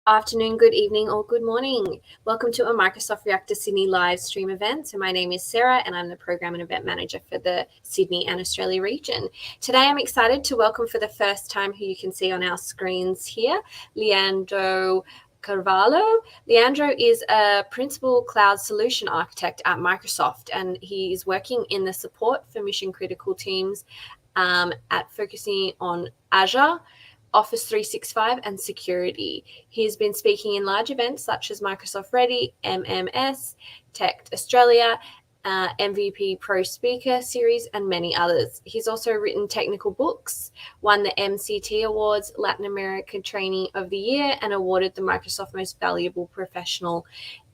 Afternoon, good evening, or good morning. Welcome to a Microsoft Reactor Sydney live stream event. So my name is Sarah and I'm the Program and Event Manager for the Sydney and Australia region. Today I'm excited to welcome for the first time who you can see on our screens here, Leandro Carvalho. Leandro is a principal cloud solution architect at Microsoft and he is working in the support for mission critical teams at focusing on Azure, Office 365 and security. He's been speaking in large events such as Microsoft Ready, MMS, Tech Australia, MVP Pro Speaker Series, and many others. He's also written technical books, won the MCT Awards, Latin American Trainee of the Year, and awarded the Microsoft Most Valuable Professional,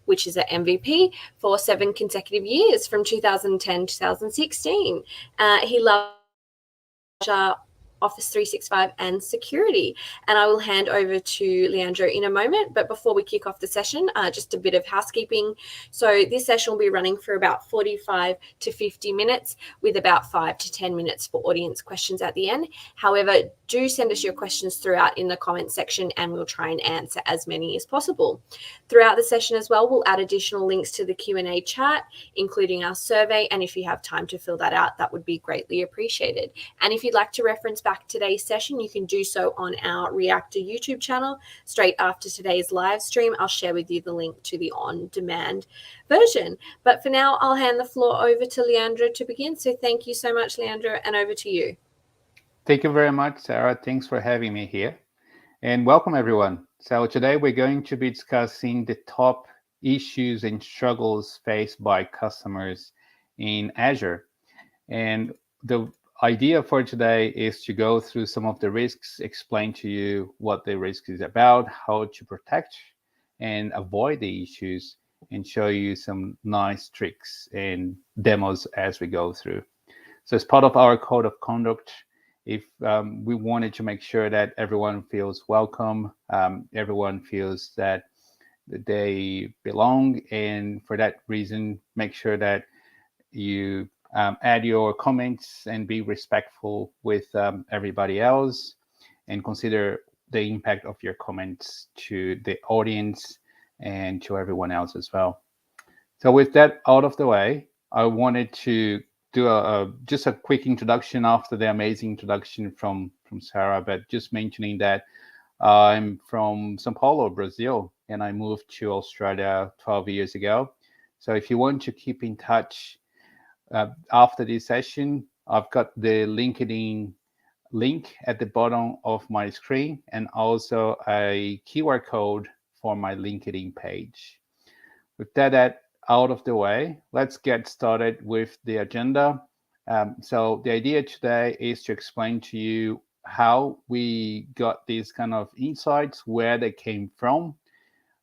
which is an MVP, for 7 consecutive years from 2010 to 2016. He loves Office 365 and security. And I will hand over to Leandro in a moment. But before we kick off the session, just a bit of housekeeping. So this session will be running for about 45 to 50 minutes with about 5 to 10 minutes for audience questions at the end. However, do send us your questions throughout in the comment section and we'll try and answer as many as possible. Throughout the session as well, we'll add additional links to the Q&A chat, including our survey. And if you have time to fill that out, that would be greatly appreciated. And if you'd like to reference back today's session, you can do so on our Reactor YouTube channel. Straight after today's live stream, I'll share with you the link to the on-demand version. But for now, I'll hand the floor over to Leandro to begin. So thank you so much, Leandro, and over to you. Thank you very much, Sarah. Thanks for having me here. And welcome, everyone. So today we're going to be discussing the top issues and struggles faced by customers in Azure. And the idea for today is to go through some of the risks, explain to you what the risk is about, how to protect and avoid the issues, and show you some nice tricks and demos as we go through. So as part of our code of conduct, if we wanted to make sure that everyone feels welcome, everyone feels that they belong, and for that reason, make sure that you add your comments and be respectful with everybody else, and consider the impact of your comments to the audience and to everyone else as well. So with that out of the way, I wanted to do just a quick introduction after the amazing introduction from Sarah, but just mentioning that I'm from São Paulo, Brazil, and I moved to Australia 12 years ago. So if you want to keep in touch after this session, I've got the LinkedIn link at the bottom of my screen and also a QR code for my LinkedIn page. With that out of the way, let's get started with the agenda. So the idea today is to explain to you how we got these kind of insights, where they came from,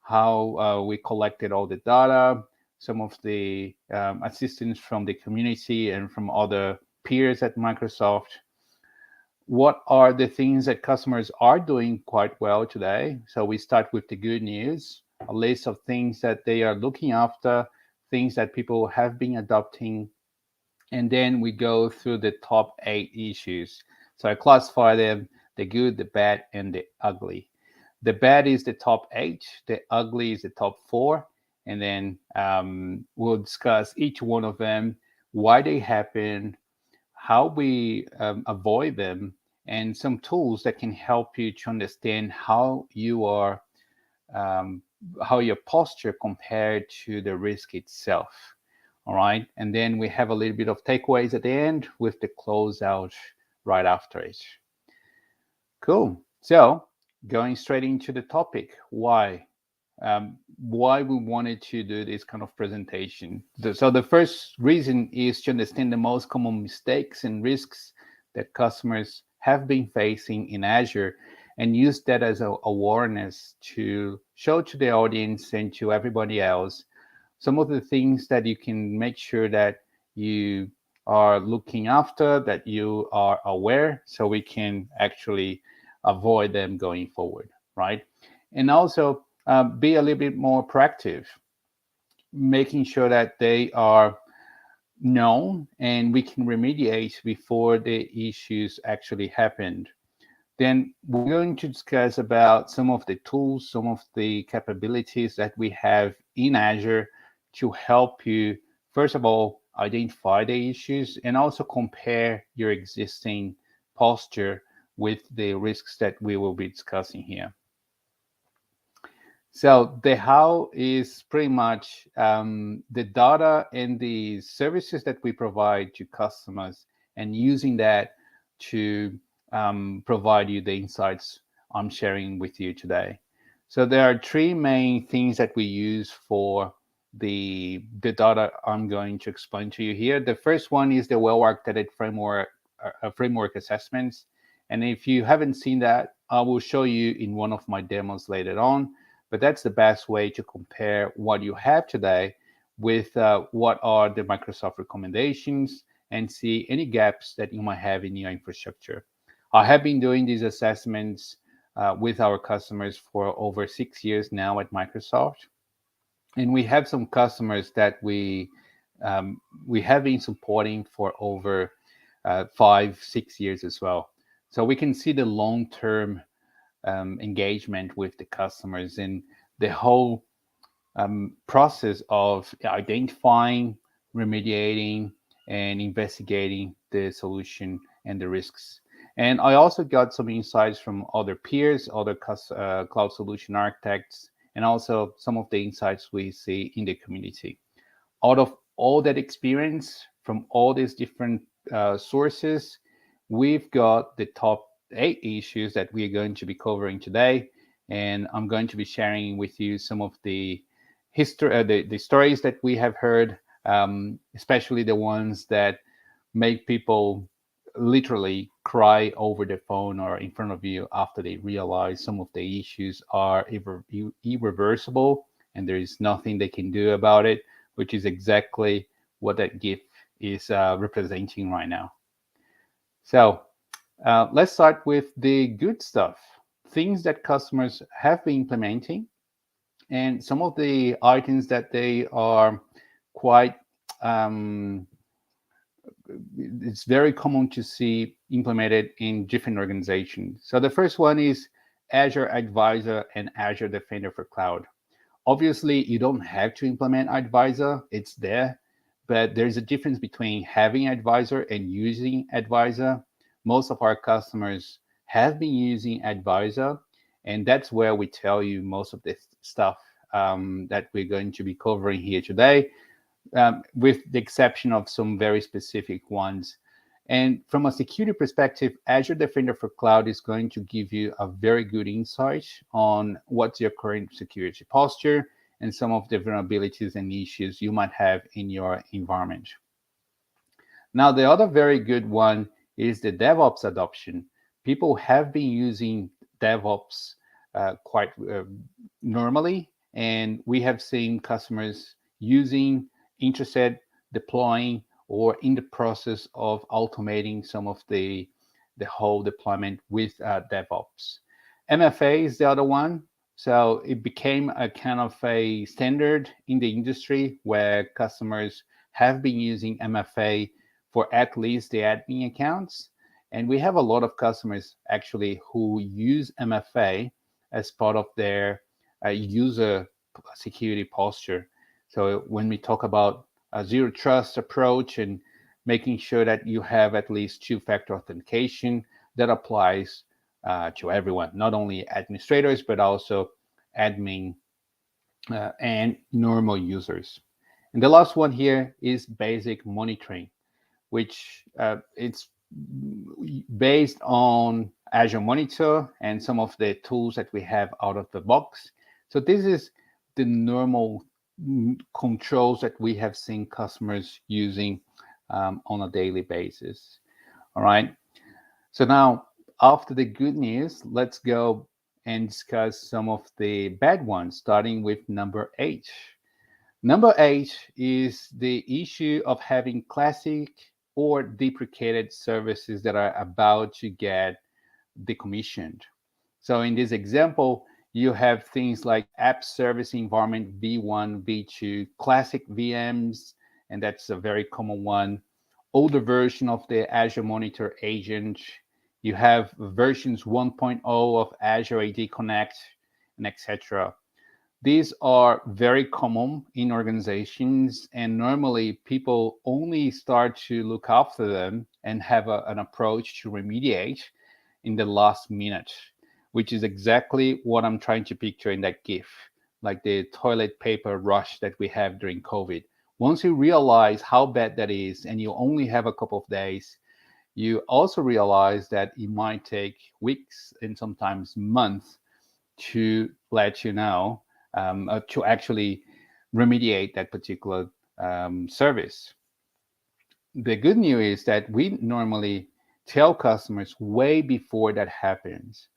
how we collected all the data, some of the assistance from the community and from other peers at Microsoft. What are the things that customers are doing quite well today? So we start with the good news, a list of things that they are looking after, things that people have been adopting, and then we go through the top 8 issues. So I classify them, the good, the bad, and the ugly. The bad is the top 8, the ugly is the top 4, and then we'll discuss each one of them, why they happen, how we avoid them, and some tools that can help you to understand how you are, how your posture compared to the risk itself. All right. And then we have a little bit of takeaways at the end with the closeout right after it. Cool. So going straight into the topic, why we wanted to do this kind of presentation. So the first reason is to understand the most common mistakes and risks that customers have been facing in Azure and use that as a awareness to show to the audience and to everybody else some of the things that you can make sure that you are looking after, that you are aware, so we can actually avoid them going forward, right? And also be a little bit more proactive, making sure that they are known and we can remediate before the issues actually happened. Then we're going to discuss about some of the tools, some of the capabilities that we have in Azure to help you, first of all, identify the issues and also compare your existing posture with the risks that we will be discussing here. So the how is pretty much the data and the services that we provide to customers and using that to provide you the insights I'm sharing with you today. So there are three main things that we use for the data I'm going to explain to you here. The first one is the well-architected framework assessments. And if you haven't seen that, I will show you in one of my demos later on. But that's the best way to compare what you have today with what are the Microsoft recommendations and see any gaps that you might have in your infrastructure. I have been doing these assessments with our customers for over 6 years now at Microsoft. And we have some customers that we have been supporting for over 5-6 years as well. So we can see the long-term engagement with the customers and the whole process of identifying, remediating, and investigating the solution and the risks. And I also got some insights from other peers, other cloud solution architects, and also some of the insights we see in the community. Out of all that experience from all these different sources, we've got the top 8 issues that we are going to be covering today. And I'm going to be sharing with you some of the history, the stories that we have heard, especially the ones that make people literally cry over the phone or in front of you after they realize some of the issues are irreversible and there is nothing they can do about it, which is exactly what that GIF is representing right now. So let's start with the good stuff, things that customers have been implementing and some of the items that they are quite it's very common to see implemented in different organizations. So the first one is Azure Advisor and Azure Defender for Cloud. Obviously, you don't have to implement Advisor, it's there, but there's a difference between having Advisor and using Advisor. Most of our customers have been using Advisor, and that's where we tell you most of the stuff that we're going to be covering here today. With the exception of some very specific ones. And from a security perspective, Azure Defender for Cloud is going to give you a very good insight on what's your current security posture and some of the vulnerabilities and issues you might have in your environment. Now, the other very good one is the DevOps adoption. People have been using DevOps quite normally, and we have seen customers using, interested, deploying, or in the process of automating some of the whole deployment with DevOps. MFA is the other one. So it became a kind of a standard in the industry where customers have been using MFA for at least the admin accounts. And we have a lot of customers actually who use MFA as part of their user security posture. So when we talk about a zero trust approach and making sure that you have at least two-factor authentication, that applies to everyone, not only administrators, but also admin and normal users. And the last one here is basic monitoring, which it's based on Azure Monitor and some of the tools that we have out of the box. So this is the normal controls that we have seen customers using on a daily basis. All right. So now, after the good news, let's go and discuss some of the bad ones, starting with number 8. Number 8 is the issue of having classic or deprecated services that are about to get decommissioned. So in this example, you have things like app service environment v1, v2, classic VMs, and that's a very common one. Older version of the Azure Monitor agent, You have versions 1.0 of Azure AD Connect, and etc. These are very common in organizations, and normally people only start to look after them and have an approach to remediate in the last minute, which is exactly what I'm trying to picture in that GIF, like the toilet paper rush that we have during COVID. Once you realize how bad that is and you only have a couple of days, you also realize that it might take weeks and sometimes months to let you know, to actually remediate that particular service. The good news is that we normally tell customers way before that happens,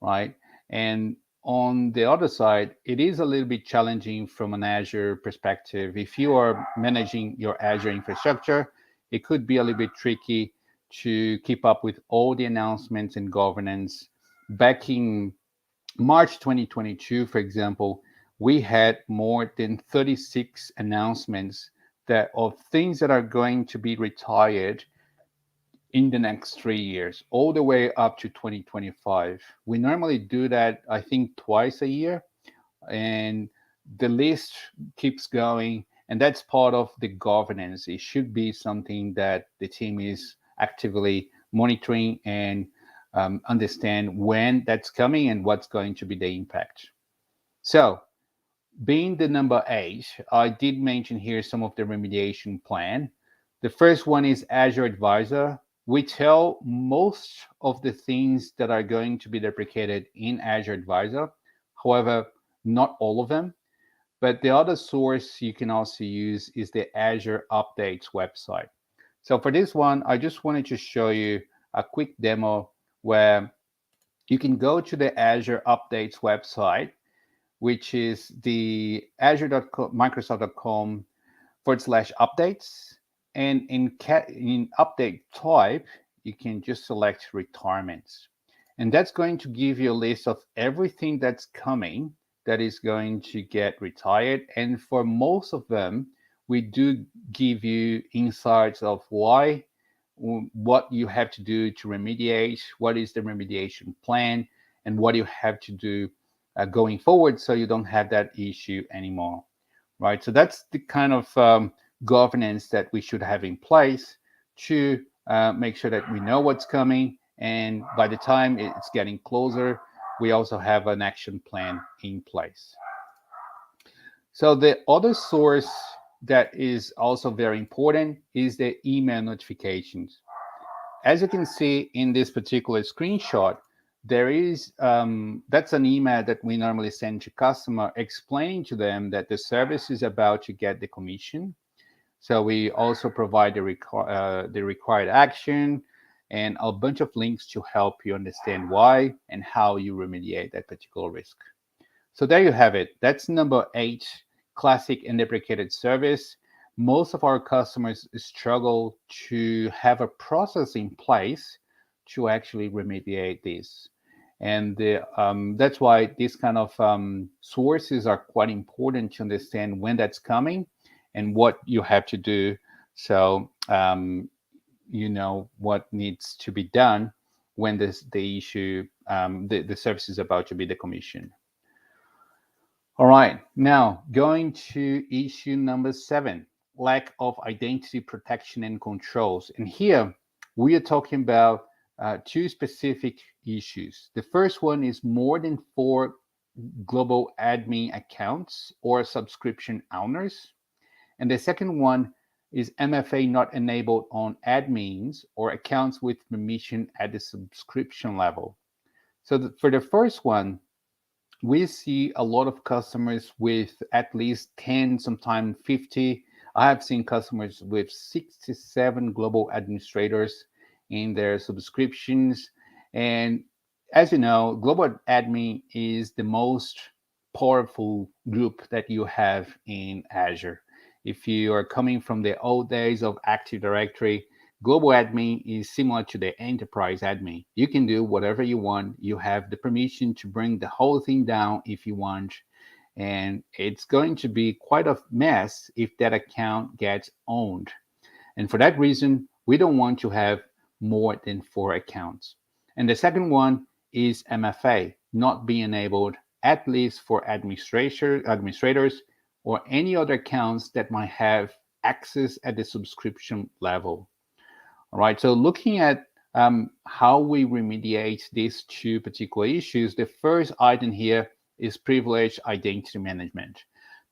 right? And on the other side, it is a little bit challenging from an Azure perspective. If you are managing your Azure infrastructure, it could be a little bit tricky to keep up with all the announcements and governance. Back in March 2022, for example, we had more than 36 announcements that of things that are going to be retired in the next 3 years, all the way up to 2025. We normally do that, I think, twice a year, and the list keeps going. And that's part of the governance. It should be something that the team is actively monitoring and understand when that's coming and what's going to be the impact. So, being the number 8, I did mention here some of the remediation plan. The first one is Azure Advisor. We tell most of the things that are going to be deprecated in Azure Advisor. However, not all of them. But the other source you can also use is the Azure Updates website. So for this one, I just wanted to show you a quick demo where you can go to the Azure Updates website, which is the azure.microsoft.com/updates. And in update type, you can just select retirements. And that's going to give you a list of everything that's coming that is going to get retired. And for most of them, we do give you insights of why, what you have to do to remediate, what is the remediation plan, and what you have to do going forward so you don't have that issue anymore, right? So that's the kind of governance that we should have in place to make sure that we know what's coming, and by the time it's getting closer, we also have an action plan in place. So the other source that is also very important is the email notifications. As you can see in this particular screenshot, there is that's an email that we normally send to customer explaining to them that the service is about to get the commission. So we also provide the required action and a bunch of links to help you understand why and how you remediate that particular risk. So there you have it. That's number 8, classic and deprecated service. Most of our customers struggle to have a process in place to actually remediate this. And that's why these kind of sources are quite important to understand when that's coming and what you have to do. So you know what needs to be done when the issue, the service is about to be decommissioned. All right, now going to issue number 7, lack of identity protection and controls. And here we are talking about 2 specific issues. The first one is more than 4 global admin accounts or subscription owners. And the second one is MFA not enabled on admins or accounts with permission at the subscription level. So for the first one, we see a lot of customers with at least 10, sometimes 50. I have seen customers with 67 global administrators in their subscriptions. And as you know, global admin is the most powerful group that you have in Azure. If you are coming from the old days of Active Directory, global admin is similar to the enterprise admin. You can do whatever you want. You have the permission to bring the whole thing down if you want. And it's going to be quite a mess if that account gets owned. And for that reason, we don't want to have more than 4 accounts. And the second one is MFA, not being enabled, at least for administrators or any other accounts that might have access at the subscription level. All right, so looking at how we remediate these two particular issues, the first item here is privileged identity management.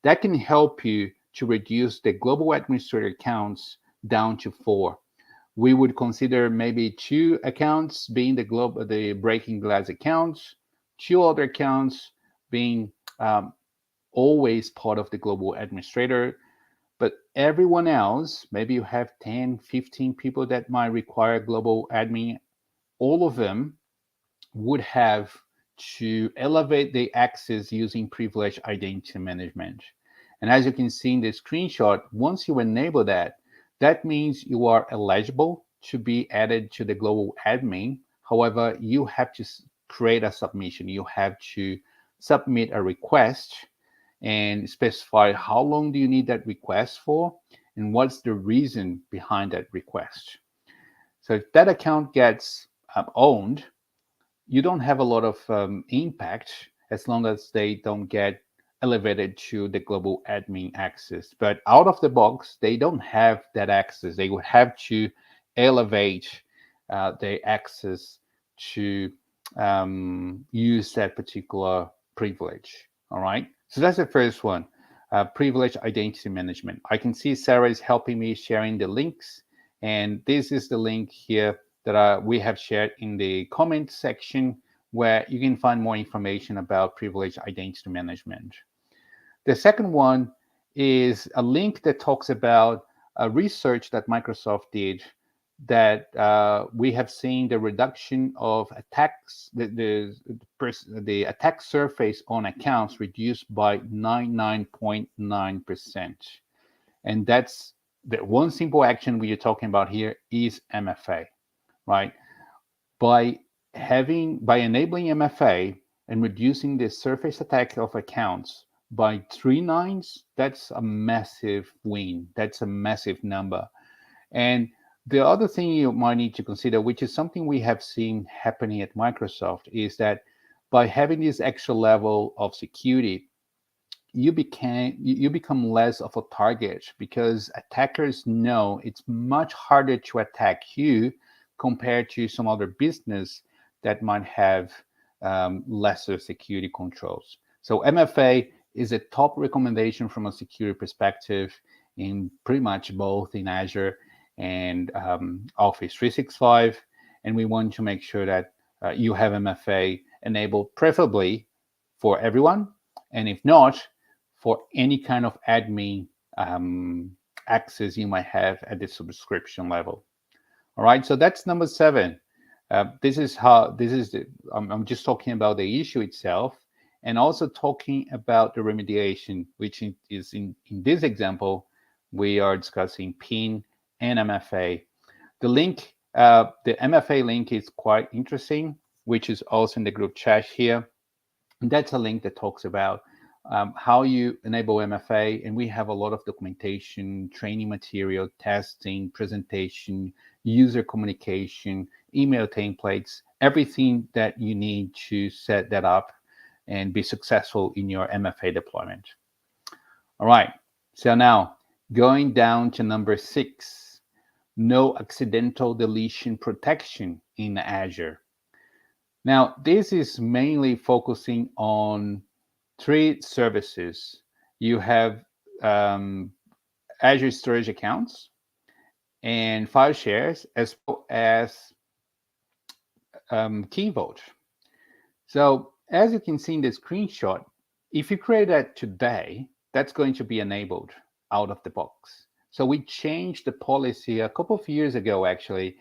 That can help you to reduce the global administrator accounts down to 4. We would consider maybe 2 accounts being the breaking glass accounts, 2 other accounts being always part of the global administrator, but everyone else, maybe you have 10, 15 people that might require global admin, all of them would have to elevate the access using privileged identity management. And as you can see in the screenshot, once you enable that, that means you are eligible to be added to the global admin. However, you have to create a submission. You have to submit a request and specify how long do you need that request for and what's the reason behind that request. So if that account gets owned, you don't have a lot of impact as long as they don't get elevated to the global admin access. But out of the box, they don't have that access. They would have to elevate their access to use that particular privilege. All right. So that's the first one, privilege identity management. I can see Sarah is helping me sharing the links. And this is the link here that we have shared in the comment section where you can find more information about privilege identity management. The second one is a link that talks about a research that Microsoft did that we have seen the reduction of attacks, the attack surface on accounts reduced by 99.9%. And that's the one simple action we are talking about here is MFA, right? By enabling MFA and reducing the surface attack of accounts by 3 nines, that's a massive win. That's a massive number. And the other thing you might need to consider, which is something we have seen happening at Microsoft, is that by having this extra level of security, you become less of a target because attackers know it's much harder to attack you compared to some other business that might have lesser security controls. So MFA is a top recommendation from a security perspective in pretty much both in Azure and Office 365. And we want to make sure that you have MFA enabled, preferably for everyone. And if not, for any kind of admin access you might have at the subscription level. All right, so that's number 7. I'm just talking about the issue itself and also talking about the remediation, which is in this example, we are discussing PIN and MFA. The link, the MFA link is quite interesting, which is also in the group chat here. And that's a link that talks about how you enable MFA, and we have a lot of documentation, training material, testing, presentation, user communication, email templates, everything that you need to set that up and be successful in your MFA deployment. All right, so now going down to number 6, no accidental deletion protection in Azure. Now, this is mainly focusing on 3 services. You have Azure storage accounts and file shares, as well as Key Vault. So as you can see in the screenshot, if you create that today, that's going to be enabled out of the box. So we changed the policy a couple of years ago, actually,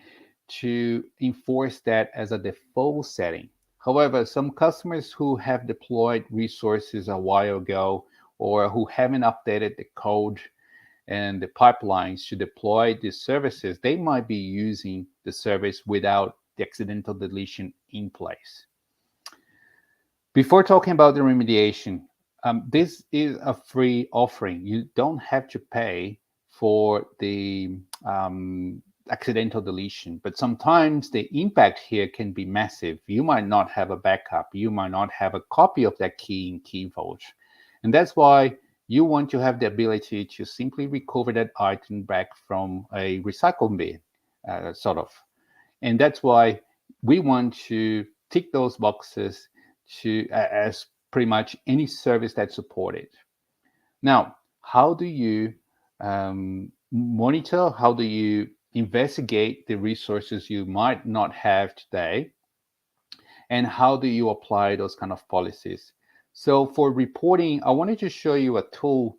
to enforce that as a default setting. However, some customers who have deployed resources a while ago or who haven't updated the code and the pipelines to deploy these services, they might be using the service without the accidental deletion in place. Before talking about the remediation, this is a free offering. You don't have to pay for the accidental deletion. But sometimes the impact here can be massive. You might not have a backup. You might not have a copy of that key in Key Vault. And that's why you want to have the ability to simply recover that item back from a recycle bin, sort of. And that's why we want to tick those boxes as pretty much any service that's supported. Now, how do you monitor? How do you investigate the resources you might not have today? And how do you apply those kind of policies? So for reporting, I wanted to show you a tool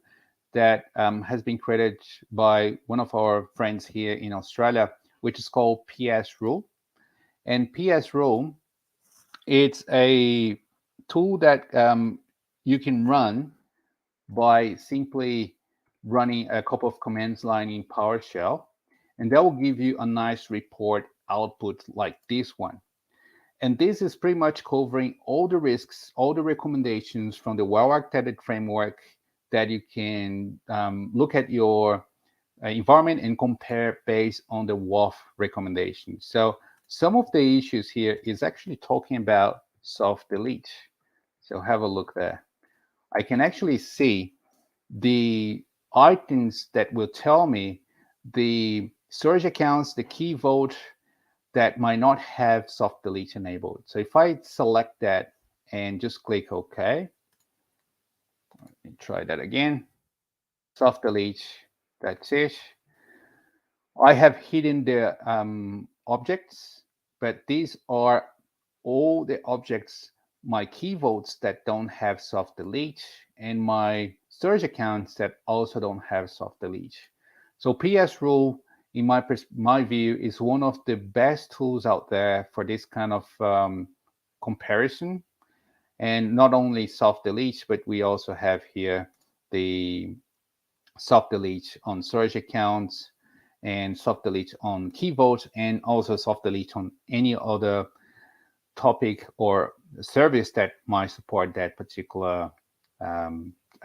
that has been created by one of our friends here in Australia, which is called PS Rule. And PS Rule, it's a tool that you can run by simply running a couple of commands line in PowerShell, and that will give you a nice report output like this one. And this is pretty much covering all the risks, all the recommendations from the well-architected framework that you can look at your environment and compare based on the WAF recommendations. So some of the issues here is actually talking about soft delete. So have a look there. I can actually see the items that will tell me the storage accounts, the key vault that might not have soft delete enabled. So if I select that and just click OK, let me try that again. Soft delete, that's it. I have hidden the objects, but these are all the objects, my key vaults that don't have soft delete, and my storage accounts that also don't have soft delete. So PS Rule, in my view, is one of the best tools out there for this kind of comparison. And not only soft delete, but we also have here the soft delete on storage accounts and soft delete on key vault, and also soft delete on any other topic or service that might support that particular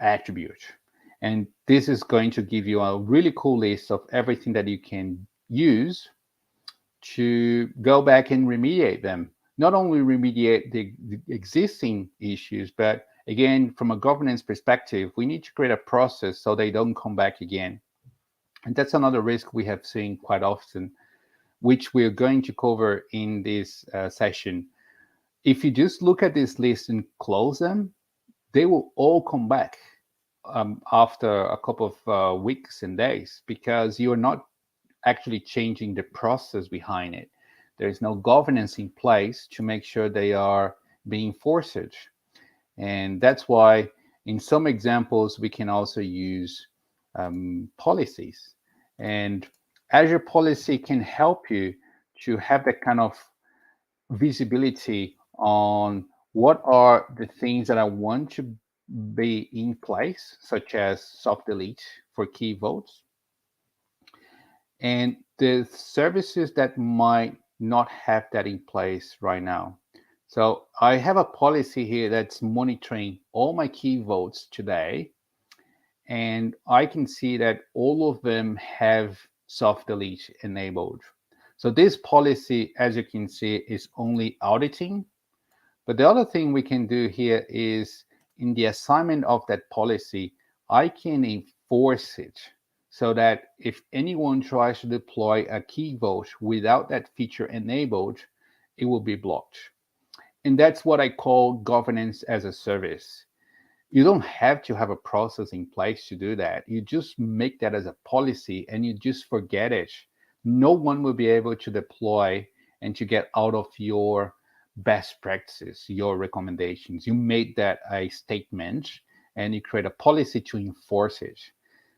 attribute. And this is going to give you a really cool list of everything that you can use to go back and remediate them. Not only remediate the existing issues, but again, from a governance perspective, we need to create a process so they don't come back again. And that's another risk we have seen quite often, which we're going to cover in this session. If you just look at this list and close them, they will all come back after a couple of weeks and days, because you're not actually changing the process behind it. There is no governance in place to make sure they are being enforced. And that's why in some examples, we can also use policies. And Azure Policy can help you to have that kind of visibility on what are the things that I want to be in place, such as soft delete for key vaults, and the services that might not have that in place right now. So I have a policy here that's monitoring all my key vaults today, and I can see that all of them have soft delete enabled. So this policy, as you can see, is only auditing. But the other thing we can do here is in the assignment of that policy, I can enforce it so that if anyone tries to deploy a key vault without that feature enabled, it will be blocked. And that's what I call governance as a service. You don't have to have a process in place to do that. You just make that as a policy and you just forget it. No one will be able to deploy and to get out of your best practices, your recommendations. You made that a statement and you create a policy to enforce it.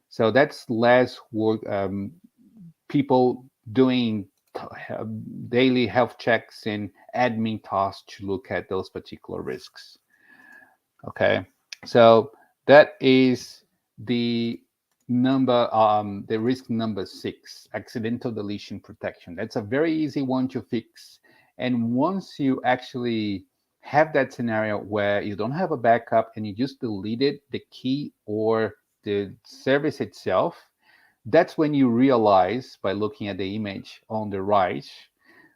So that's less work, people doing daily health checks and admin tasks to look at those particular risks. Okay, so that is the the risk number 6, accidental deletion protection. That's a very easy one to fix. And once you actually have that scenario where you don't have a backup and you just deleted the key or the service itself, That's when you realize, by looking at the image on the right,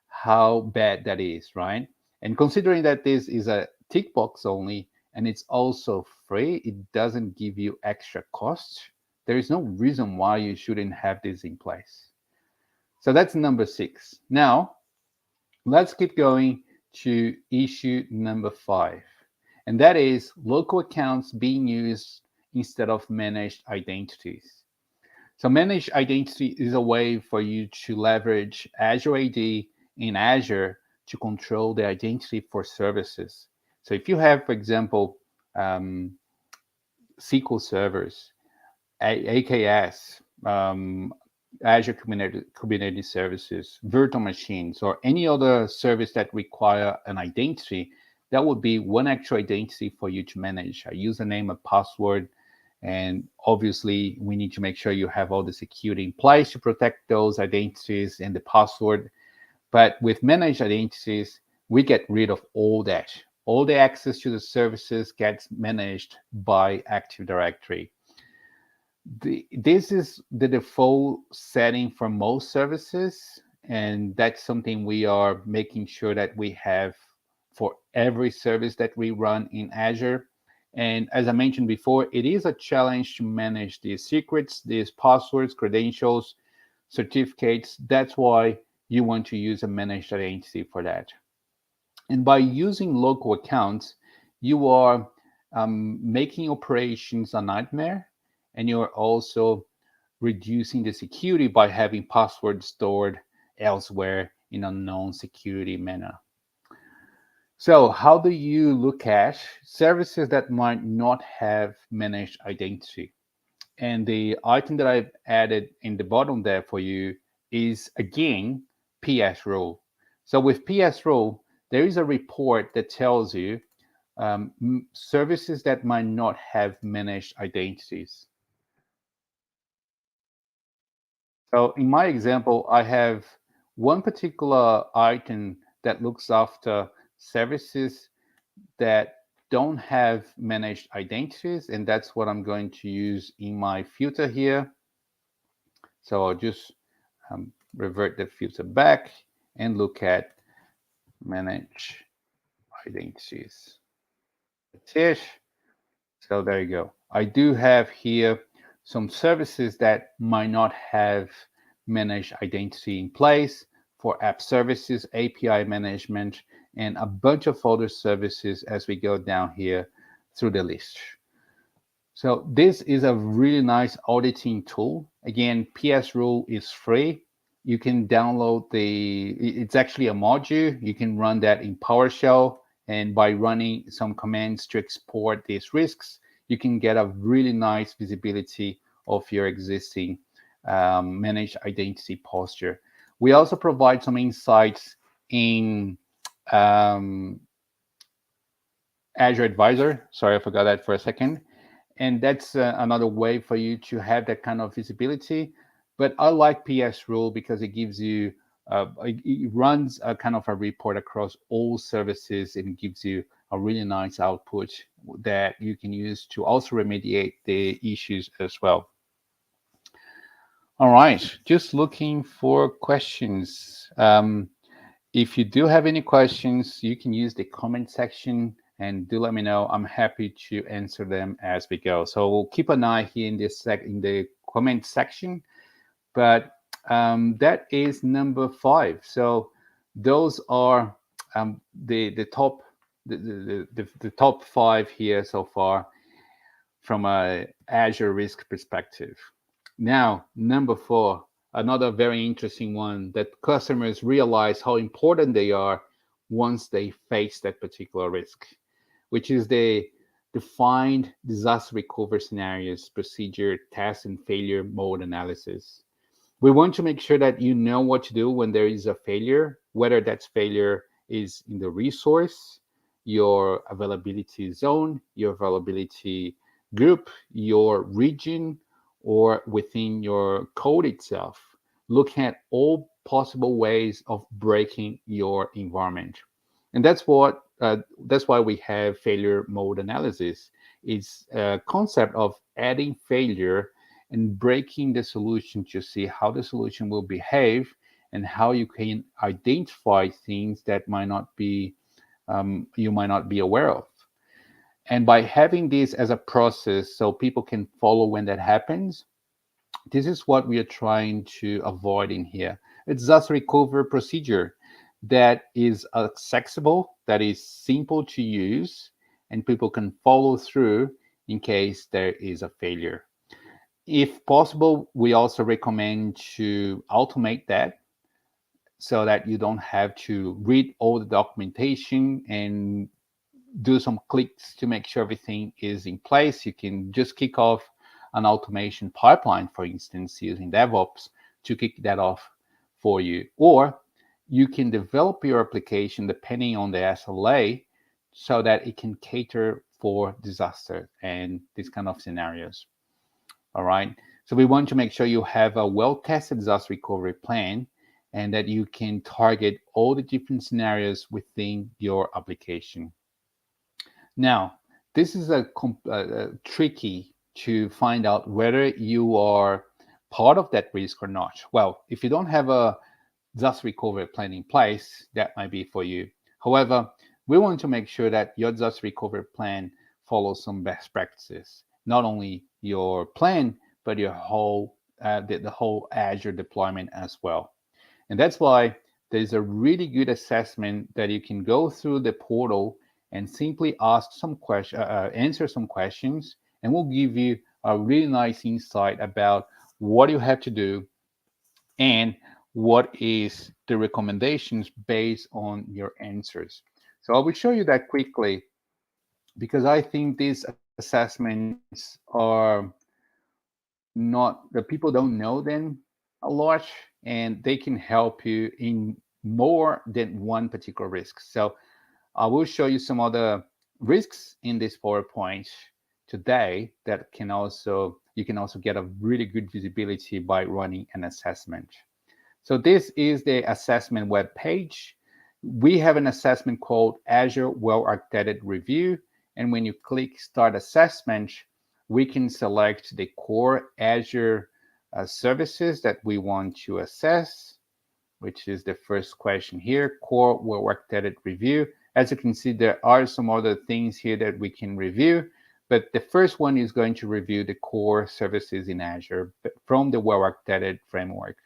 how bad that is, right? And considering that this is a tick box only and it's also free, it doesn't give you extra costs. There is no reason why you shouldn't have this in place. So that's number 6. Now, let's keep going to issue number 5. And that is local accounts being used instead of managed identities. So managed identity is a way for you to leverage Azure AD in Azure to control the identity for services. So if you have, for example, SQL servers, AKS, Azure Kubernetes services, virtual machines, or any other service that require an identity, that would be one actual identity for you to manage, a username, a password, and obviously we need to make sure you have all the security in place to protect those identities and the password. But with managed identities, we get rid of all that. All the access to the services gets managed by Active Directory. This is the default setting for most services, and that's something we are making sure that we have for every service that we run in Azure. And as I mentioned before, it is a challenge to manage these secrets, these passwords, credentials, certificates. That's why you want to use a managed identity for that. And by using local accounts, you are making operations a nightmare, and you're also reducing the security by having passwords stored elsewhere in a non-security manner. So how do you look at services that might not have managed identity? And the item that I've added in the bottom there for you is, again, PS rule. So with PS rule, there is a report that tells you services that might not have managed identities. So in my example, I have one particular item that looks after services that don't have managed identities, and that's what I'm going to use in my filter here. So I'll just revert the filter back and look at manage identities. That's it. So there you go. I do have here some services that might not have managed identity in place for app services, API management, and a bunch of other services as we go down here through the list. So this is a really nice auditing tool. Again, PS Rule is free. You can download it's actually a module. You can run that in PowerShell, and by running some commands to export these risks, you can get a really nice visibility of your existing managed identity posture. We also provide some insights in Azure Advisor. Sorry, I forgot that for a second. And that's another way for you to have that kind of visibility. But I like PS Rule because it gives you, it runs a kind of a report across all services and gives you a really nice output that you can use to also remediate the issues as well. All right, just looking for questions. If you do have any questions, you can use the comment section and do let me know. I'm happy to answer them as we go. So we'll keep an eye here in the comment section. But that is number 5. So those are the top the top 5 here so far from a Azure risk perspective. Now, number 4, another very interesting one that customers realize how important they are once they face that particular risk, which is the defined disaster recovery scenarios, procedure, test, and failure mode analysis. We want to make sure that you know what to do when there is a failure, whether that failure is in the resource, your availability zone, your availability group, your region, or within your code itself. Look at all possible ways of breaking your environment. And that's why we have failure mode analysis. It's a concept of adding failure and breaking the solution to see how the solution will behave and how you can identify things that might not be you might not be aware of. And by having this as a process so people can follow when that happens, this is what we are trying to avoid in here. It's just a recovery procedure that is accessible, that is simple to use, and people can follow through in case there is a failure. If possible, we also recommend to automate that so that you don't have to read all the documentation and do some clicks to make sure everything is in place. You can just kick off an automation pipeline, for instance, using DevOps to kick that off for you. Or you can develop your application depending on the SLA so that it can cater for disaster and these kind of scenarios. All right. So we want to make sure you have a well-tested disaster recovery plan and that you can target all the different scenarios within your application. Now, this is tricky to find out whether you are part of that risk or not. Well, if you don't have a disaster recovery plan in place, that might be for you. However, we want to make sure that your disaster recovery plan follows some best practices, not only your plan, but your whole the whole Azure deployment as well. And that's why there's a really good assessment that you can go through the portal and simply ask some answer some questions, and we'll give you a really nice insight about what you have to do and what is the recommendations based on your answers. So I will show you that quickly because I think these assessments are not, the people don't know them a lot, and they can help you in more than one particular risk. So I will show you some other risks in this PowerPoint today that can also, you can also get a really good visibility by running an assessment. So this is the assessment web page. We have an assessment called Azure Well-Architected Review. And when you click Start Assessment, we can select the core Azure services that we want to assess, which is the first question here, core well-architected review. As you can see, there are some other things here that we can review, but the first one is going to review the core services in Azure from the well-architected framework.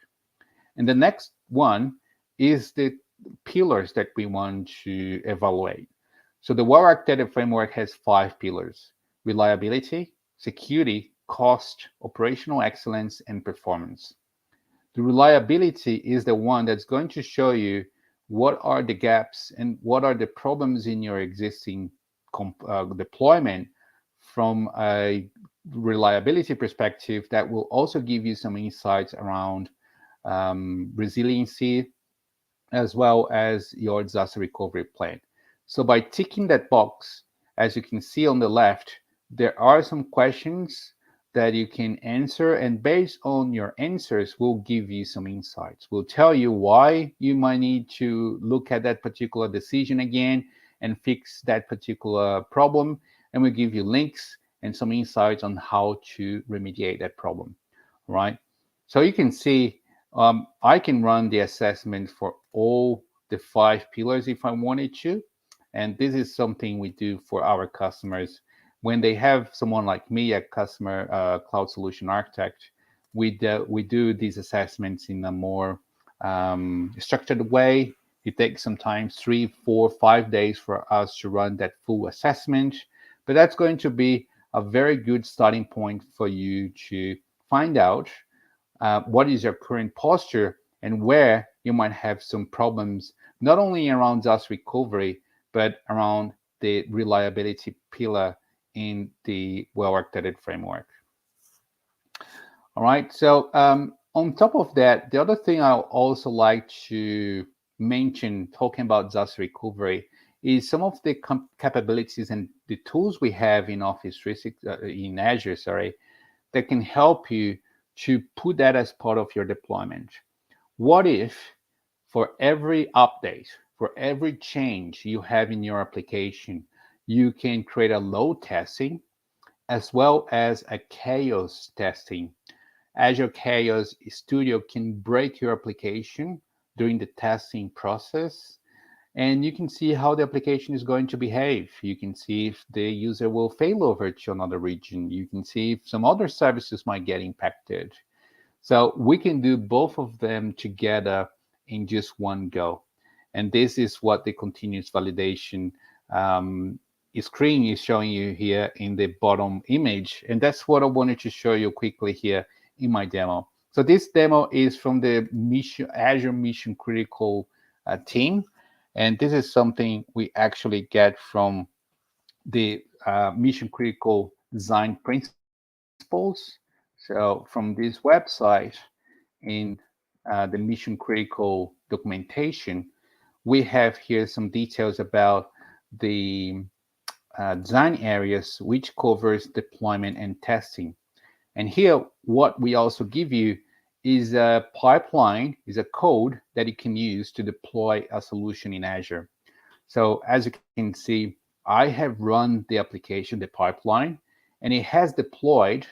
And the next one is the pillars that we want to evaluate. So the well-architected framework has 5 pillars: reliability, security, cost, operational excellence, and performance. The reliability is the one that's going to show you what are the gaps and what are the problems in your existing deployment from a reliability perspective that will also give you some insights around resiliency as well as your disaster recovery plan. So by ticking that box, as you can see on the left, there are some questions that you can answer, and based on your answers, we'll give you some insights. We'll tell you why you might need to look at that particular decision again and fix that particular problem, and we'll give you links and some insights on how to remediate that problem, right? So you can see I can run the assessment for all the 5 pillars if I wanted to, and this is something we do for our customers. When they have someone like me, a customer cloud solution architect, we do these assessments in a more structured way. It takes sometimes 3, 4, 5 days for us to run that full assessment, but that's going to be a very good starting point for you to find out what is your current posture and where you might have some problems, not only around disaster recovery, but around the reliability pillar in the well-architected framework. All right, so on top of that, the other thing I also like to mention talking about disaster recovery is some of the capabilities and the tools we have in Office 365 in Azure, that can help you to put that as part of your deployment. What if for every update, for every change you have in your application, you can create a load testing as well as a chaos testing. Azure Chaos Studio can break your application during the testing process, and you can see how the application is going to behave. You can see if the user will fail over to another region. You can see if some other services might get impacted. So we can do both of them together in just one go. And this is what the continuous validation um, screen is showing you here in the bottom image. And that's what I wanted to show you quickly here in my demo. So this demo is from the Azure Mission Critical team. And this is something we actually get from the Mission Critical Design Principles. So from this website, in the mission critical documentation, we have here some details about the design areas, which covers deployment and testing. And here, what we also give you is a pipeline, is a code that you can use to deploy a solution in Azure. So as you can see, I have run the application, the pipeline, and it has deployed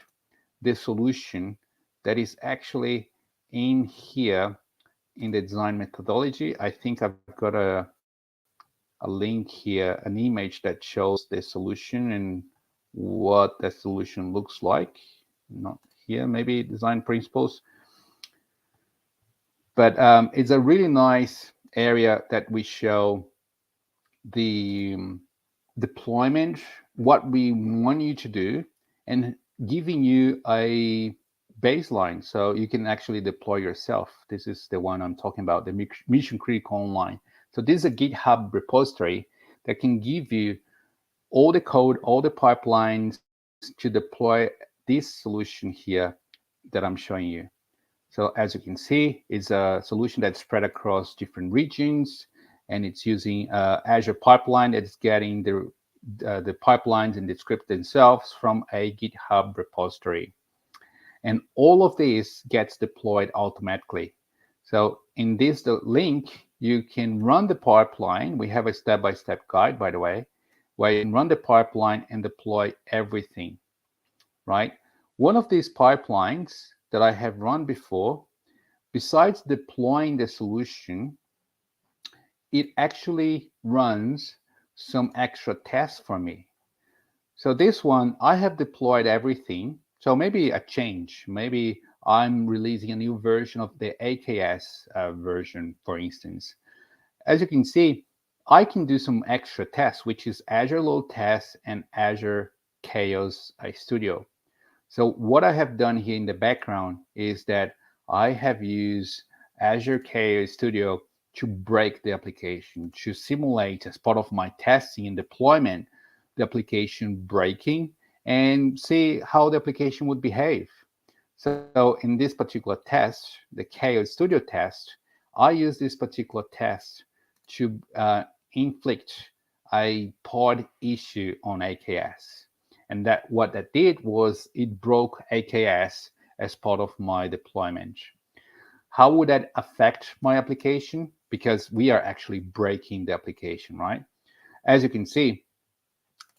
the solution that is actually in here in the design methodology. I think I've got a link here, an image that shows the solution and what the solution looks like. Not here, maybe design principles. But it's a really nice area that we show the deployment, what we want you to do, and giving you a baseline so you can actually deploy yourself. This is the one I'm talking about, the Mission Critical Online. So this is a GitHub repository that can give you all the code, all the pipelines to deploy this solution here that I'm showing you. So as you can see, it's a solution that's spread across different regions, and it's using Azure pipeline that is getting the pipelines and the script themselves from a GitHub repository. And all of this gets deployed automatically. So in this link, you can run the pipeline. We have a step-by-step guide, by the way, where you can run the pipeline and deploy everything, right? One of these pipelines that I have run before, besides deploying the solution, it actually runs some extra tests for me. So this one, I have deployed everything. So maybe a change, maybe I'm releasing a new version of the AKS version, for instance. As you can see, I can do some extra tests, which is Azure Load Tests and Azure Chaos Studio. So what I have done here in the background is that I have used Azure Chaos Studio to break the application, to simulate as part of my testing and deployment, the application breaking and see how the application would behave. So in this particular test, the Chaos Studio test, I use this particular test to inflict a pod issue on AKS. And that what that did was it broke AKS as part of my deployment. How would that affect my application? Because we are actually breaking the application, right? As you can see,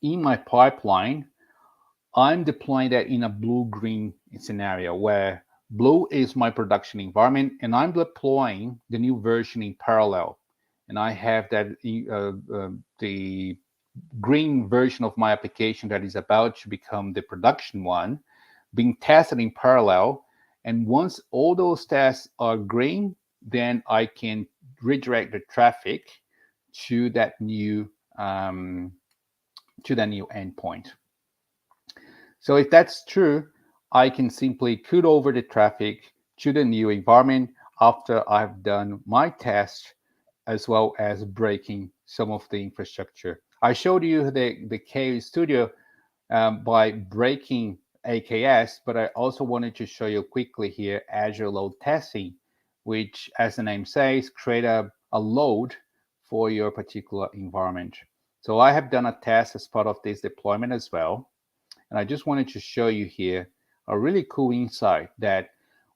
in my pipeline, I'm deploying that in a blue-green scenario where blue is my production environment, and I'm deploying the new version in parallel. And I have that the green version of my application that is about to become the production one being tested in parallel. And once all those tests are green, then I can redirect the traffic to that new endpoint. So if that's true, I can simply cut over the traffic to the new environment after I've done my test, as well as breaking some of the infrastructure. I showed you the KO Studio by breaking AKS, but I also wanted to show you quickly here Azure Load Testing, which, as the name says, create a load for your particular environment. So I have done a test as part of this deployment as well. And I just wanted to show you here a really cool insight that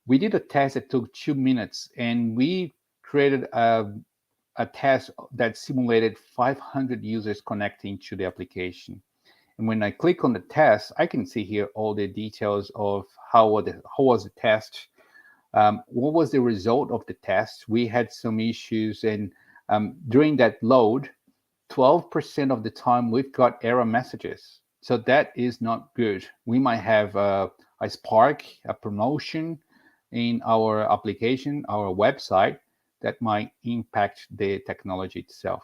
we did a test that took 2 minutes, and we created a test that simulated 500 users connecting to the application. And when I click on the test, I can see here all the details of how was the test, what was the result of the test. We had some issues, and during that load, 12% of the time we've got error messages. So that is not good. We might have a spark, a promotion in our application, our website, that might impact the technology itself.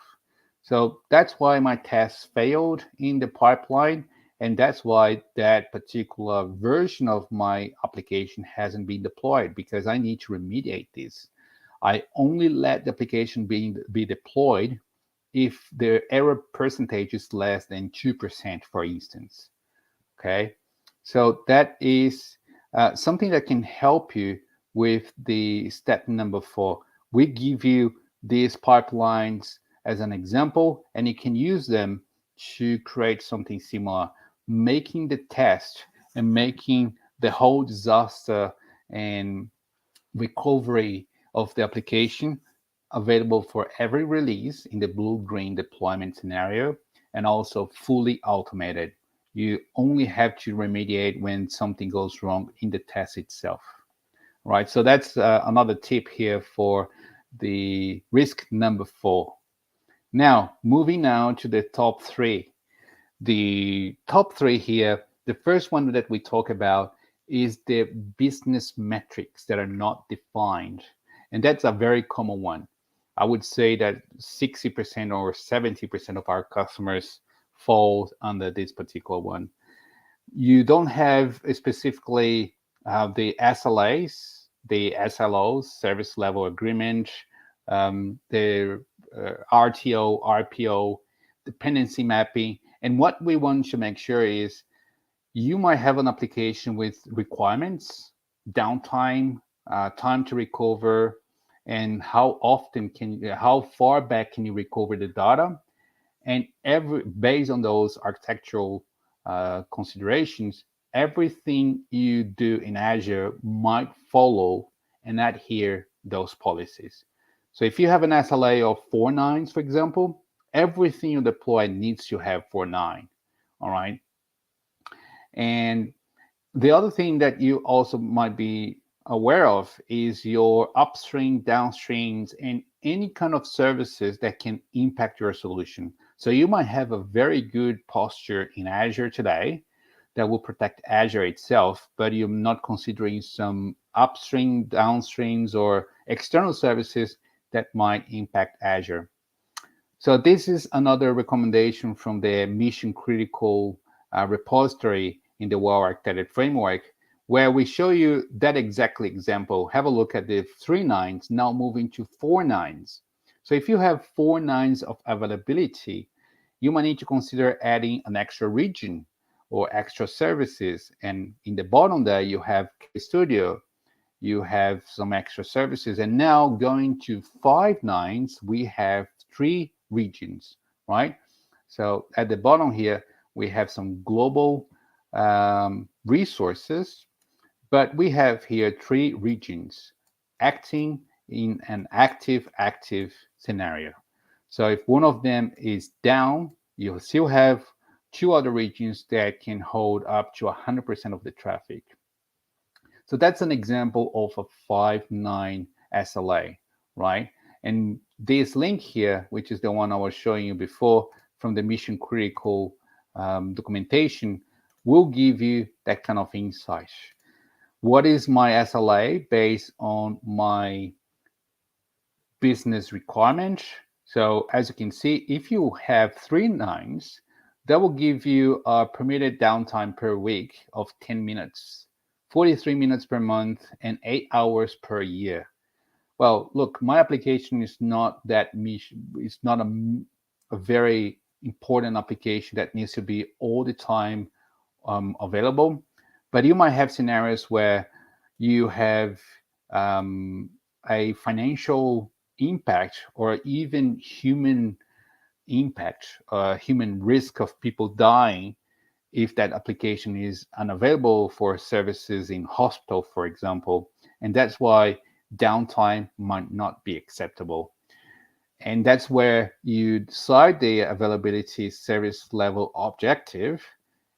So that's why my tests failed in the pipeline. And that's why that particular version of my application hasn't been deployed, because I need to remediate this. I only let the application be deployed if the error percentage is less than 2%, for instance. Okay, so that is something that can help you with the step number 4. We give you these pipelines as an example, and you can use them to create something similar, making the test and making the whole disaster and recovery of the application available for every release in the blue-green deployment scenario, and also fully automated. You only have to remediate when something goes wrong in the test itself. Right, so that's another tip here for the risk number 4. Now, moving now to the top 3. The top 3 here, the first one that we talk about is the business metrics that are not defined. And that's a very common one. I would say that 60% or 70% of our customers fall under this particular one. You don't have specifically the SLAs, the SLOs, service level agreement, the RTO, RPO, dependency mapping. And what we want to make sure is you might have an application with requirements, downtime, time to recover, and how far back can you recover the data, and based on those architectural considerations, everything you do in Azure might follow and adhere those policies. So if you have an SLA of 4 nines, for example, everything you deploy needs to have 4 9. All right. And the other thing that you also might be aware of is your upstream, downstreams, and any kind of services that can impact your solution. So you might have a very good posture in Azure today that will protect Azure itself, but you're not considering some upstream, downstreams, or external services that might impact Azure. So this is another recommendation from the mission critical repository in the well-architected framework, where we show you that exactly example. Have a look at the 3 nines, now moving to 4 nines. So if you have 4 nines of availability, you might need to consider adding an extra region or extra services. And in the bottom there, you have KStudio, you have some extra services. And now going to 5 nines, we have 3 regions, right? So at the bottom here, we have some global resources, but we have here 3 regions acting in an active scenario. So if one of them is down, you'll still have 2 other regions that can hold up to 100% of the traffic. So that's an example of a 5-9 SLA, right? And this link here, which is the one I was showing you before from the mission critical documentation, will give you that kind of insight. What is my SLA based on my business requirement? So as you can see, if you have 3 nines, that will give you a permitted downtime per week of 10 minutes, 43 minutes per month, and 8 hours per year. Well, look, my application is not that mission. It's not a very important application that needs to be all the time available. But you might have scenarios where you have a financial impact or even human impact, human risk of people dying if that application is unavailable for services in hospital, for example. And that's why downtime might not be acceptable. And that's where you decide the availability service level objective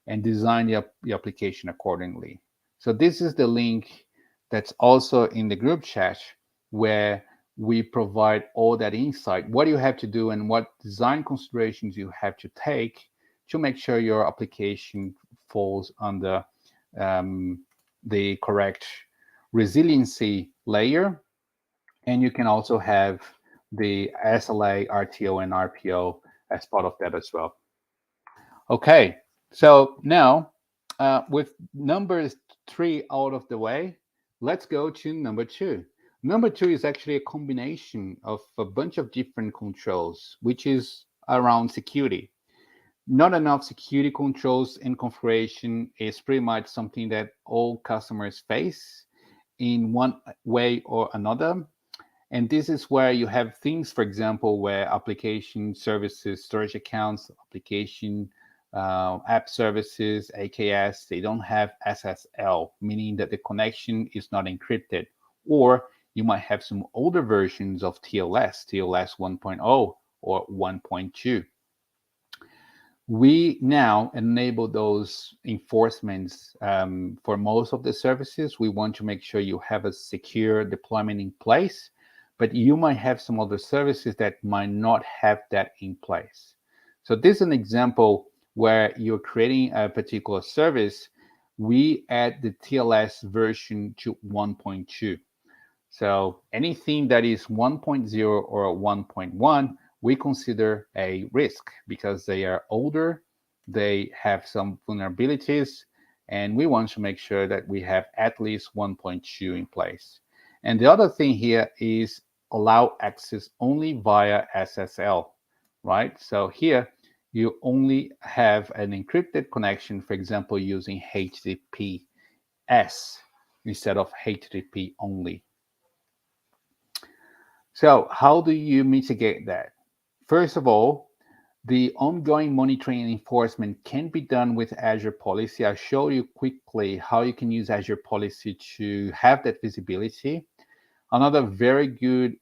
and design the application accordingly. So this is the link that's also in the group chat where we provide all that insight, what you have to do and what design considerations you have to take to make sure your application falls under the correct resiliency layer. And you can also have the SLA, RTO, and RPO as part of that as well. Okay, so now with numbers 3 out of the way, let's go to number 2. Number 2 is actually a combination of a bunch of different controls, which is around security. Not enough security controls and configuration is pretty much something that all customers face in one way or another. And this is where you have things, for example, where application services, storage accounts, application app services, AKS, they don't have SSL, meaning that the connection is not encrypted. Or you might have some older versions of TLS, TLS 1.0 or 1.2. We now enable those enforcements for most of the services. We want to make sure you have a secure deployment in place, but you might have some other services that might not have that in place. So this is an example where you're creating a particular service. We add the TLS version to 1.2. So anything that is 1.0 or 1.1, we consider a risk because they are older, they have some vulnerabilities, and we want to make sure that we have at least 1.2 in place. And the other thing here is allow access only via SSL, right? So here you only have an encrypted connection, for example, using HTTPS instead of HTTP only. So how do you mitigate that? First of all, the ongoing monitoring and enforcement can be done with Azure Policy. I'll show you quickly how you can use Azure Policy to have that visibility. Another very good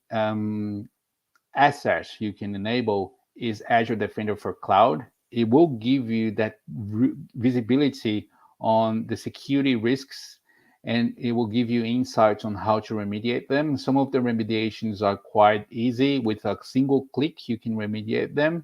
asset you can enable is Azure Defender for Cloud. It will give you that visibility on the security risks, and it will give you insights on how to remediate them. Some of the remediations are quite easy. With a single click, you can remediate them.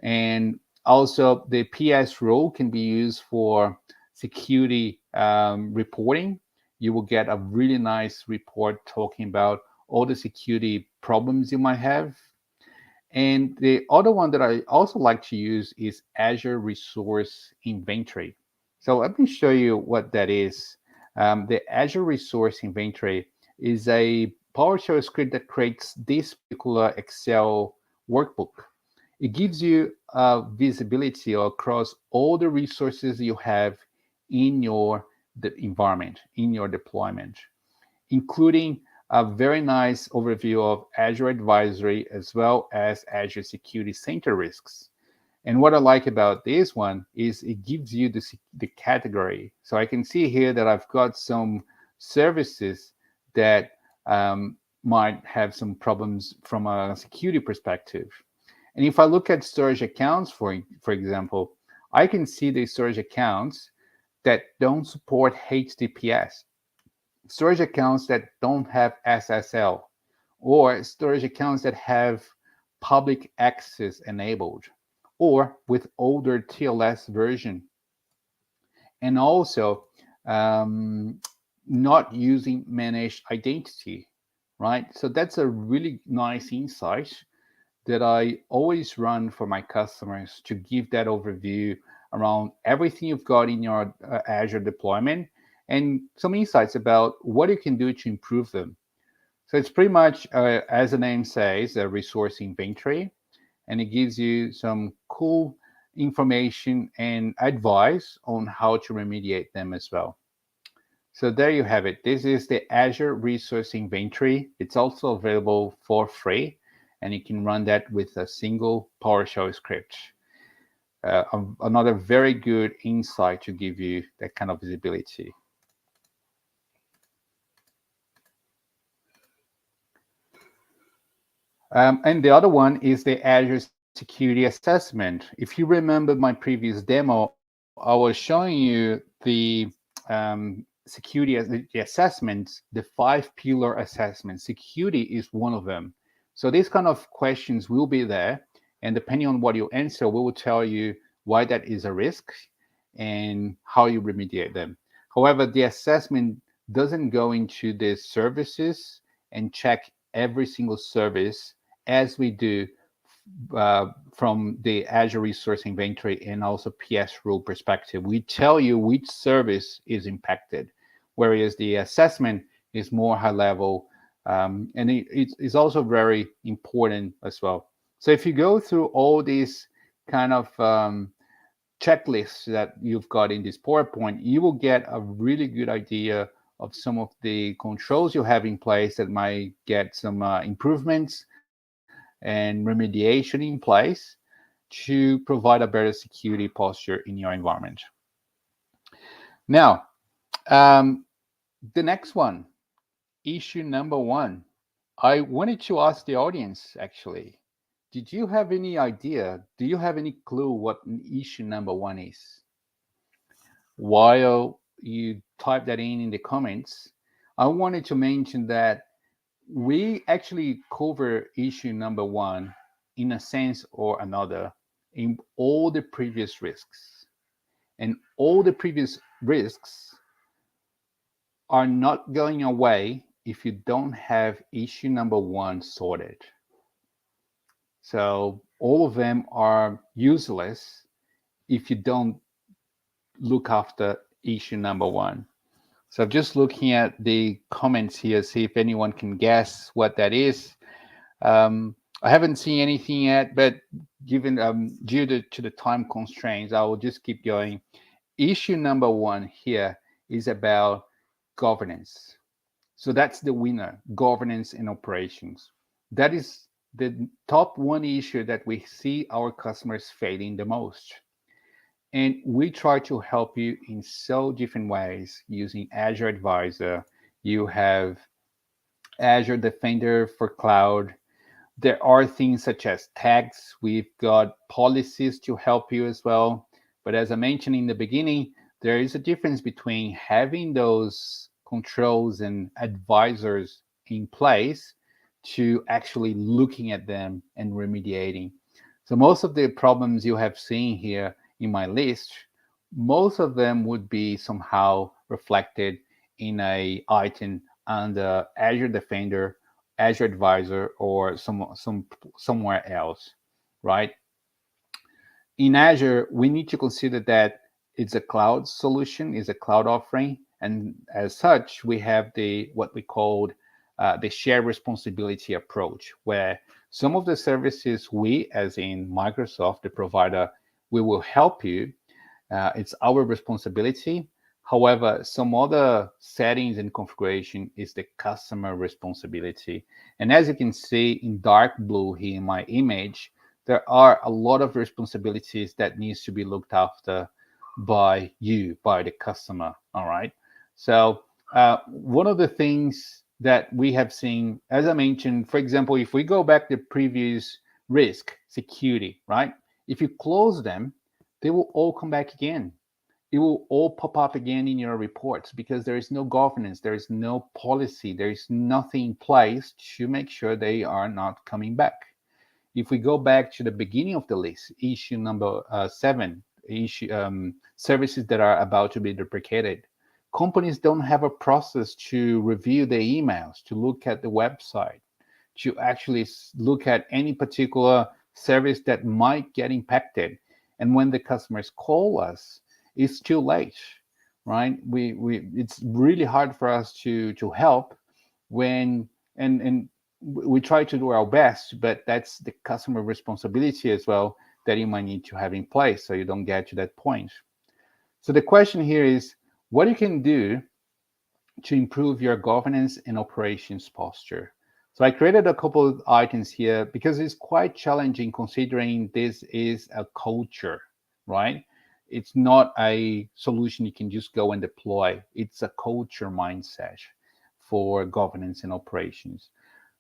And also the PS role can be used for security reporting. You will get a really nice report talking about all the security problems you might have. And the other one that I also like to use is Azure Resource Inventory. So let me show you what that is. The Azure Resource Inventory is a PowerShell script that creates this particular Excel workbook. It gives you visibility across all the resources you have in your environment, in your deployment, including a very nice overview of Azure Advisory as well as Azure Security Center risks. And what I like about this one is it gives you the category. So I can see here that I've got some services that might have some problems from a security perspective. And if I look at storage accounts, for example, I can see the storage accounts that don't support HTTPS, storage accounts that don't have SSL, or storage accounts that have public access enabled, or with older TLS version, and also not using managed identity, right? So that's a really nice insight that I always run for my customers to give that overview around everything you've got in your Azure deployment and some insights about what you can do to improve them. So it's pretty much, as the name says, a resource inventory, and it gives you some cool information and advice on how to remediate them as well. So there you have it. This is the Azure Resource Inventory. It's also available for free, and you can run that with a single PowerShell script. Another very good insight to give you that kind of visibility. And the other one is the Azure Security Assessment. If you remember my previous demo, I I was showing you the security, the assessments, the 5 pillar assessment. Security is one of them. So these kind of questions will be there, and depending on what you answer, we will tell you why that is a risk and how you remediate them. However, the assessment doesn't go into the services and check every single service as we do from the Azure Resource Inventory and also PS rule perspective. We tell you which service is impacted, whereas the assessment is more high level, and it's also very important as well. So if you go through all these kind of checklists that you've got in this PowerPoint, you will get a really good idea of some of the controls you have in place that might get some improvements and remediation in place to provide a better security posture in your environment. Now, the next one, issue number one. I wanted to ask the audience actually, did you have any idea? Do you have any clue what issue number one is? While you type that in the comments, I wanted to mention that we actually cover issue number one in a sense or another in all the previous risks. And all the previous risks are not going away if you don't have issue number one sorted. So all of them are useless if you don't look after issue number one. So just looking at the comments here, see if anyone can guess what that is. I haven't seen anything yet, but given due to the time constraints, I will just keep going. Issue number one here is about governance. So that's the winner, governance and operations. That is the top one issue that we see our customers failing the most. And we try to help you in so different ways using Azure Advisor. You have Azure Defender for cloud. There are things such as tags. We've got policies to help you as well. But as I mentioned in the beginning, there is a difference between having those controls and advisors in place to actually looking at them and remediating. So most of the problems you have seen here in my list, most of them would be somehow reflected in a item under Azure Defender, Azure Advisor, or somewhere else, right? In Azure, we need to consider that it's a cloud solution, is a cloud offering, and as such, we have what we called the shared responsibility approach, where some of the services we, as in Microsoft, the provider, we will help you. It's our responsibility. However, some other settings and configuration is the customer responsibility. And as you can see in dark blue here in my image, there are a lot of responsibilities that needs to be looked after by you, by the customer. All right. So one of the things that we have seen, as I mentioned, for example, if we go back to previous risk, security, right? If you close them, they will all come back again. It will all pop up again in your reports because there is no governance, there is no policy, there is nothing in place to make sure they are not coming back. If we go back to the beginning of the list, issue number 7, services that are about to be deprecated, companies don't have a process to review the emails, to look at the website, to actually look at any particular service that might get impacted. And when the customers call us, it's too late, right? It's really hard for us to help when and we try to do our best, but that's the customer responsibility as well that you might need to have in place so you don't get to that point. So the question here is what you can do to improve your governance and operations posture. So I created a couple of items here because it's quite challenging considering this is a culture, right? It's not a solution you can just go and deploy. It's a culture mindset for governance and operations.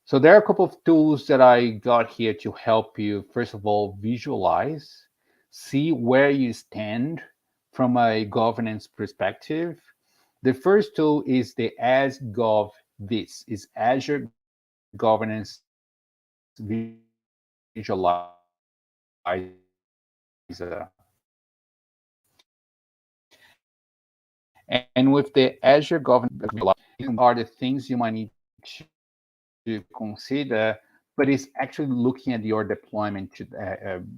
So there are a couple of tools that I got here to help you, first of all, visualize, see where you stand from a governance perspective. The first tool is the AsGov Vis, is Azure Governance Visualizer. And with the Azure Governance are the things you might need to consider, but it's actually looking at your deployment,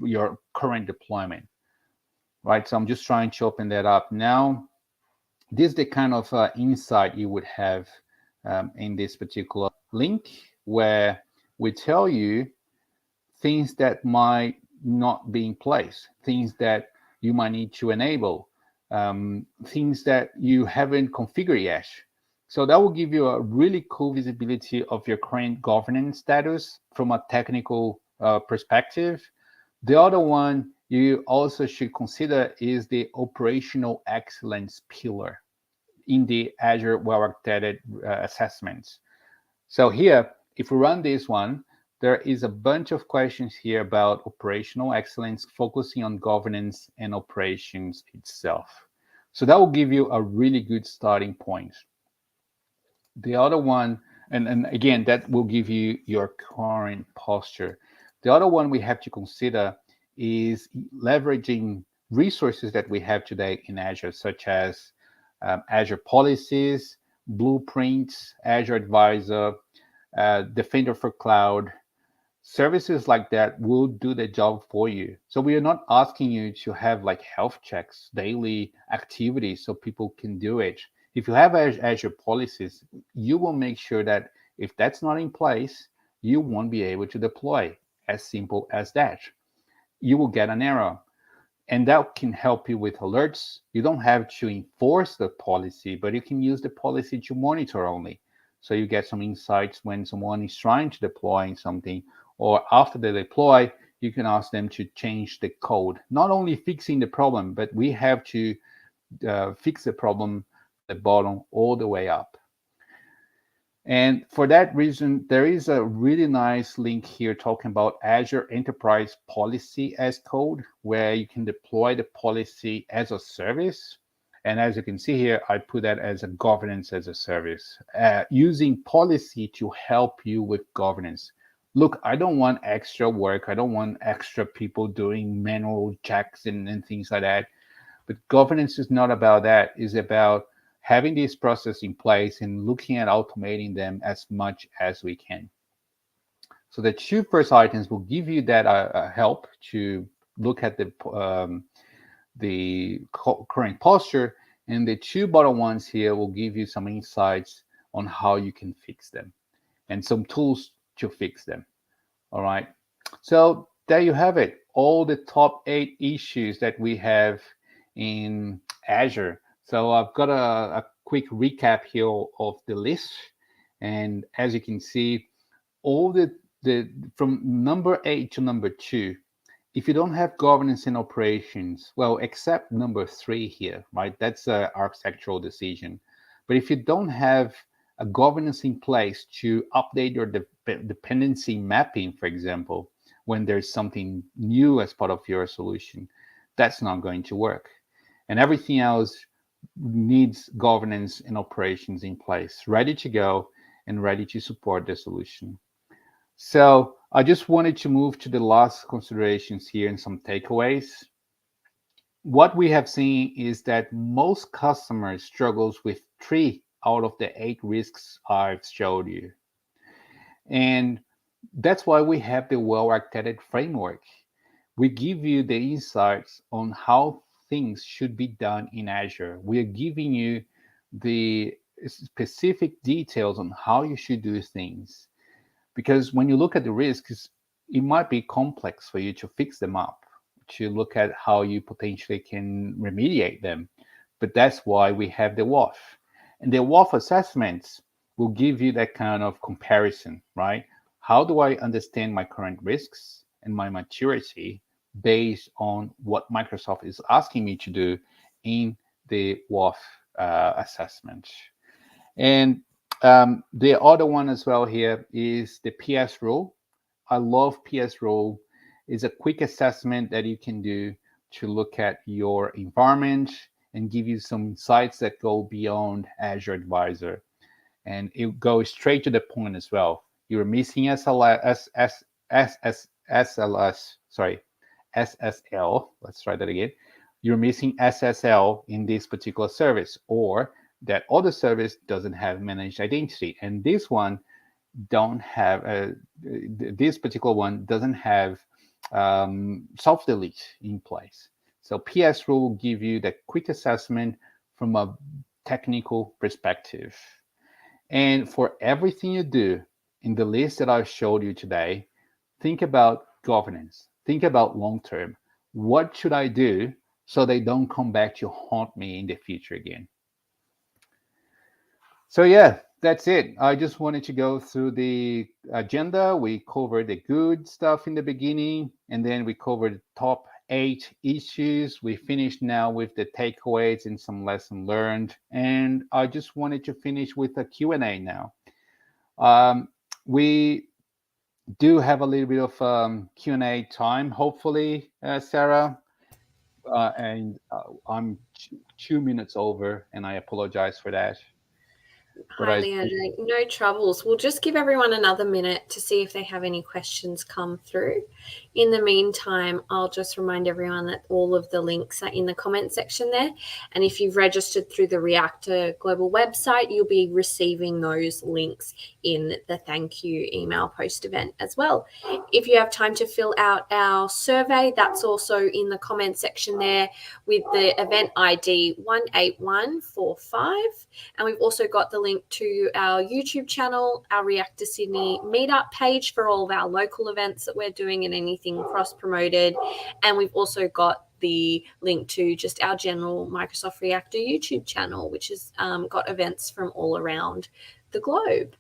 your current deployment, right? So I'm just trying to open that up now. This is the kind of insight you would have in this particular link, where we tell you things that might not be in place, things that you might need to enable, things that you haven't configured yet. So that will give you a really cool visibility of your current governance status from a technical perspective. The other one you also should consider is the operational excellence pillar in the Azure well-architected assessments. So here, if we run this one, there is a bunch of questions here about operational excellence, focusing on governance and operations itself. So that will give you a really good starting point. The other one, and again, that will give you your current posture. The other one we have to consider is leveraging resources that we have today in Azure, such as Azure policies, blueprints, Azure Advisor, Defender for Cloud. Services like that will do the job for you. So we are not asking you to have like health checks, daily activities so people can do it. If you have Azure policies, you will make sure that if that's not in place, you won't be able to deploy. As simple as that. You will get an error, and that can help you with alerts. You don't have to enforce the policy, but you can use the policy to monitor only. So you get some insights when someone is trying to deploy something, or after they deploy, you can ask them to change the code. Not only fixing the problem, but we have to fix the problem from the bottom all the way up. And for that reason, there is a really nice link here talking about Azure Enterprise Policy as Code, where you can deploy the policy as a service. And as you can see here, I put that as a governance as a service, using policy to help you with governance. Look, I don't want extra work. I don't want extra people doing manual checks and things like that. But governance is not about that. It's about having this process in place and looking at automating them as much as we can. So the two first items will give you that help to look at the current posture, and the two bottom ones here will give you some insights on how you can fix them and some tools to fix them. All right. So there you have it. All the top 8 issues that we have in Azure. So I've got a quick recap here of the list. And as you can see, all the from number 8 to number 2, if you don't have governance and operations, well, except number 3 here, right? That's an architectural decision. But if you don't have a governance in place to update your dependency mapping, for example, when there's something new as part of your solution, that's not going to work. And everything else needs governance and operations in place, ready to go and ready to support the solution. So I just wanted to move to the last considerations here and some takeaways. What we have seen is that most customers struggles with 3 out of the 8 risks I've showed you. And that's why we have the well-architected framework. We give you the insights on how things should be done in Azure. We are giving you the specific details on how you should do things. Because when you look at the risks, it might be complex for you to fix them up, to look at how you potentially can remediate them. But that's why we have the WAF. And the WAF assessments will give you that kind of comparison, right? How do I understand my current risks and my maturity based on what Microsoft is asking me to do in the WAF assessment? And the other one as well here is the PS rule. I love PS rule. It's a quick assessment that you can do to look at your environment and give you some insights that go beyond Azure Advisor. And it goes straight to the point as well. You're missing SSL. Let's try that again. You're missing SSL in this particular service, or that other service doesn't have managed identity, and this one don't have this particular one doesn't have soft delete in place. So PS rule will give you the quick assessment from a technical perspective. And for everything you do in the list that I showed you today, think about governance. Think about long term. What should I do so they don't come back to haunt me in the future again? So yeah, that's it. I just wanted to go through the agenda. We covered the good stuff in the beginning, and then we covered the top 8 issues. We finished now with the takeaways and some lesson learned. And I just wanted to finish with a Q&A now. We do have a little bit of Q&A time, hopefully, Sarah. And I'm 2 minutes over, and I apologize for that. Hi, Leandro. No troubles. We'll just give everyone another minute to see if they have any questions come through. In the meantime, I'll just remind everyone that all of the links are in the comment section there. And if you've registered through the Reactor Global website, you'll be receiving those links in the thank you email post event as well. If you have time to fill out our survey, that's also in the comment section there with the event ID 18145. And we've also got the link to our YouTube channel, our Reactor Sydney meetup page for all of our local events that we're doing and anything cross-promoted. And we've also got the link to just our general Microsoft Reactor YouTube channel, which has got events from all around the globe.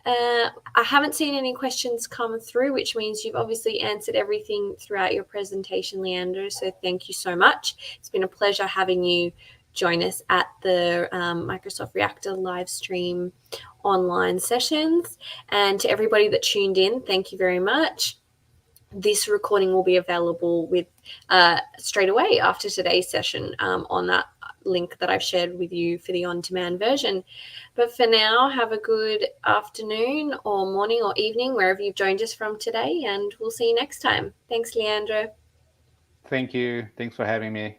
I haven't seen any questions come through, which means you've obviously answered everything throughout your presentation, Leandro. So thank you so much. It's been a pleasure having you join us at the Microsoft Reactor live stream online sessions. And to everybody that tuned in, thank you very much. This recording will be available with straight away after today's session on that link that I've shared with you for the on-demand version. But for now, have a good afternoon or morning or evening, wherever you've joined us from today, and we'll see you next time. Thanks, Leandro. Thank you. Thanks for having me.